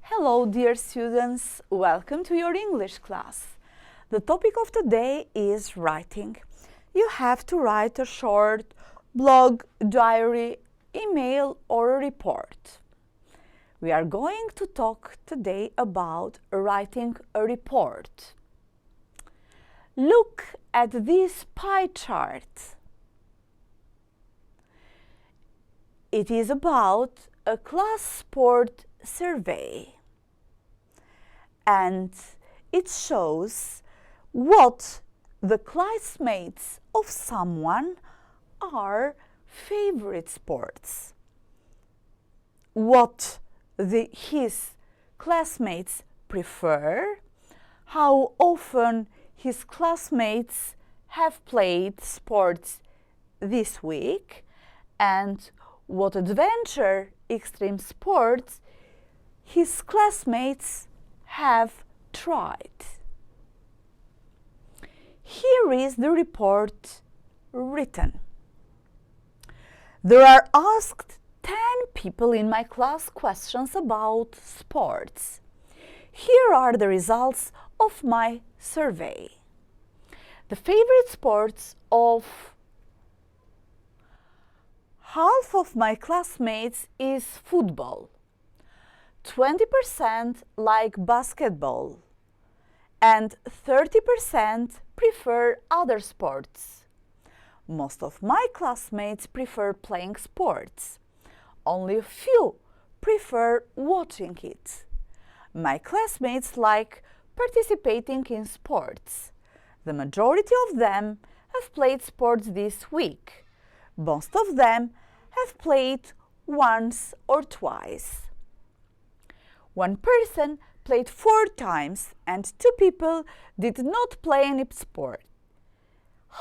Hello, dear students. Welcome to your English class. The topic of today is writing. You have to write a short blog, diary, email, or a report. We are going to talk today about writing a report. Look at this pie chart. It is about a class sport survey, and it shows what the classmates of someone are favorite sports, what his classmates prefer, how often his classmates have played sports this week, and what adventure extreme sports his classmates have tried. Here is the report written. There are asked 10 people in my class questions about sports. Here are the results of my survey. The favorite sports of half of my classmates is football. 20% like basketball, and 30% prefer other sports. Most of my classmates prefer playing sports. Only a few prefer watching it. My classmates like participating in sports. The majority of them have played sports this week. Most of them have played once or twice. One person played 4 times and 2 people did not play any sport.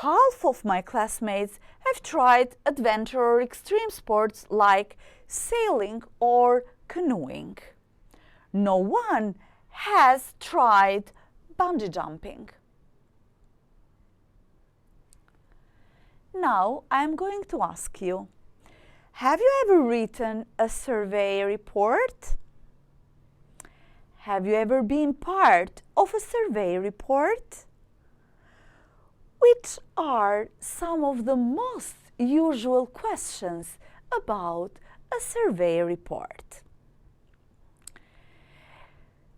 Half of my classmates have tried adventure or extreme sports like sailing or canoeing. No one has tried bungee jumping. Now I am going to ask you, have you ever written a survey report? Have you ever been part of a survey report? Which are some of the most usual questions about a survey report?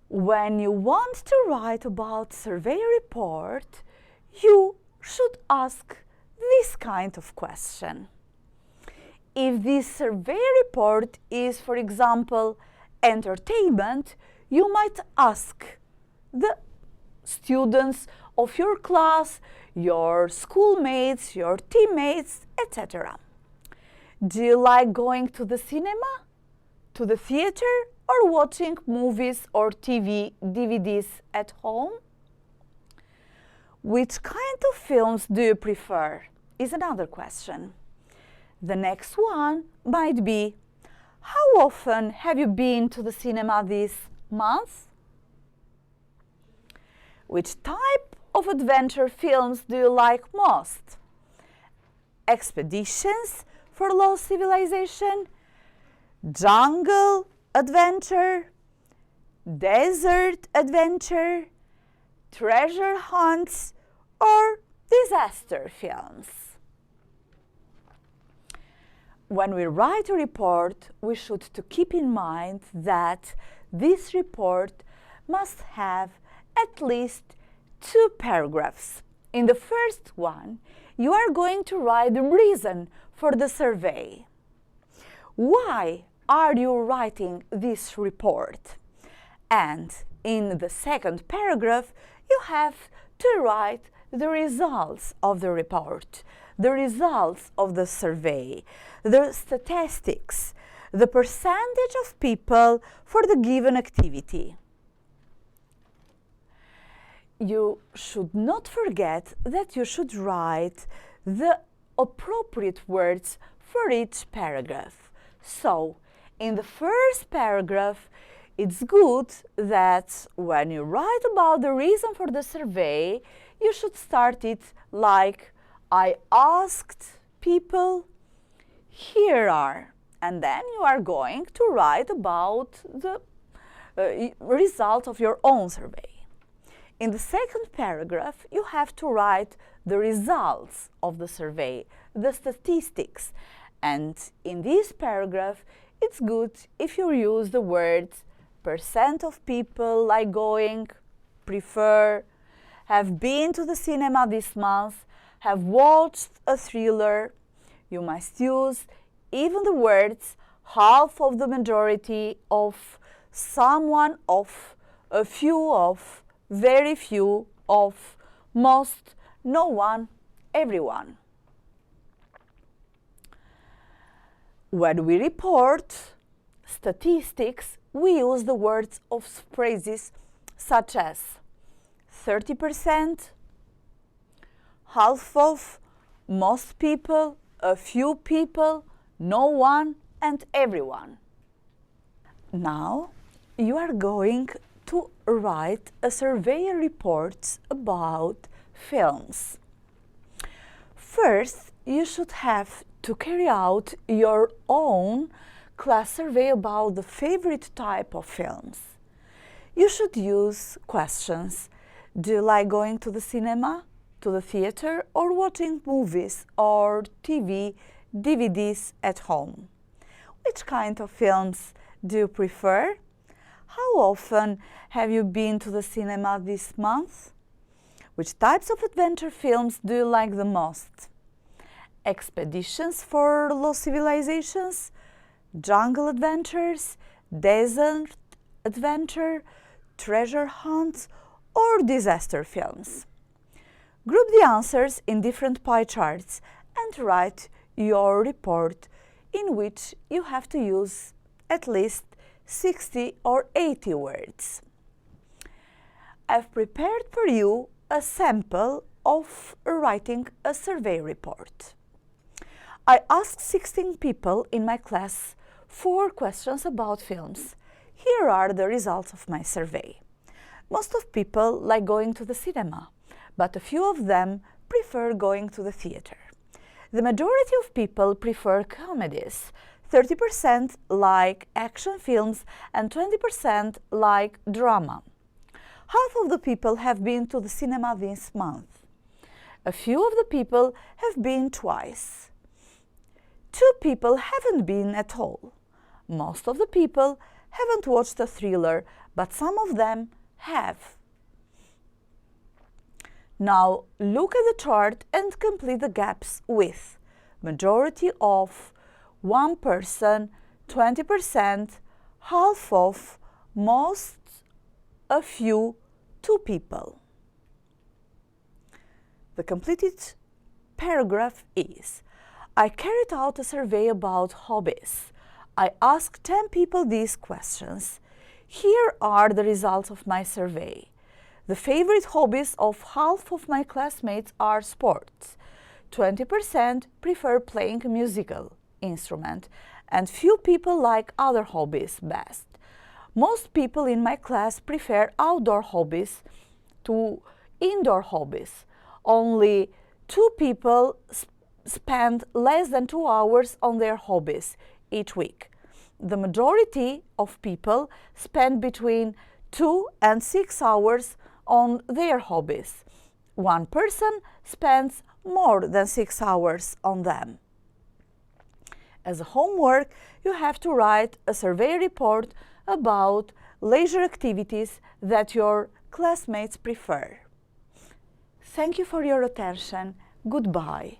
When you want to write about survey report, you should ask this kind of question. If this survey report is, for example, entertainment, you might ask the students of your class, your schoolmates, your teammates, etc. Do you like going to the cinema, to the theater, or watching movies or TV, DVDs at home? Which kind of films do you prefer? Is another question. The next one might be, how often have you been to the cinema this month? Which type of adventure films do you like most? Expeditions for lost civilization, jungle adventure, desert adventure, treasure hunts, or disaster films? When we write a report, we should to keep in mind that this report must have at least 2 paragraphs. In the first one, you are going to write the reason for the survey. Why are you writing this report? And in the second paragraph, you have to write the results of the report, the results of the survey, the statistics, the percentage of people for the given activity. You should not forget that you should write the appropriate words for each paragraph. So, in the first paragraph, it's good that when you write about the reason for the survey, you should start it like, I asked people, here are. And then you are going to write about the result of your own survey. In the second paragraph, you have to write the results of the survey, the statistics. And in this paragraph, it's good if you use the words percent of people like going, prefer, have been to the cinema this month, have watched a thriller. You must use even the words half of, the majority of, someone of, a few of, very few of, most, no one, everyone. When we report statistics, we use the words of phrases such as 30%, half of, most people, a few people, no one, and everyone. Now you are going to write a survey report about films. First, you should have to carry out your own class survey about the favorite type of films. You should use questions. Do you like going to the cinema, to the theater, or watching movies or TV, DVDs at home? Which kind of films do you prefer? How often have you been to the cinema this month? Which types of adventure films do you like the most? Expeditions for lost civilizations, jungle adventures, desert adventure, treasure hunts, or disaster films. Group the answers in different pie charts and write your report, in which you have to use at least 60 or 80 words. I've prepared for you a sample of writing a survey report. I asked 16 people in my class 4 questions about films. Here are the results of my survey. Most of people like going to the cinema, but a few of them prefer going to the theater. The majority of people prefer comedies. 30% like action films and 20% like drama. Half of the people have been to the cinema this month. A few of the people have been twice. 2 people haven't been at all. Most of the people haven't watched a thriller, but some of them have. Now look at the chart and complete the gaps with majority of, 1 person, 20%, half of, most, a few, 2 people. The completed paragraph is: I carried out a survey about hobbies. I asked 10 people these questions. Here are the results of my survey. The favorite hobbies of half of my classmates are sports. 20% prefer playing a musical instrument, and few people like other hobbies best. Most people in my class prefer outdoor hobbies to indoor hobbies. Only 2 people spend less than 2 hours on their hobbies each week. The majority of people spend between 2 and 6 hours on their hobbies. 1 person spends more than 6 hours on them. As a homework, you have to write a survey report about leisure activities that your classmates prefer. Thank you for your attention. Goodbye.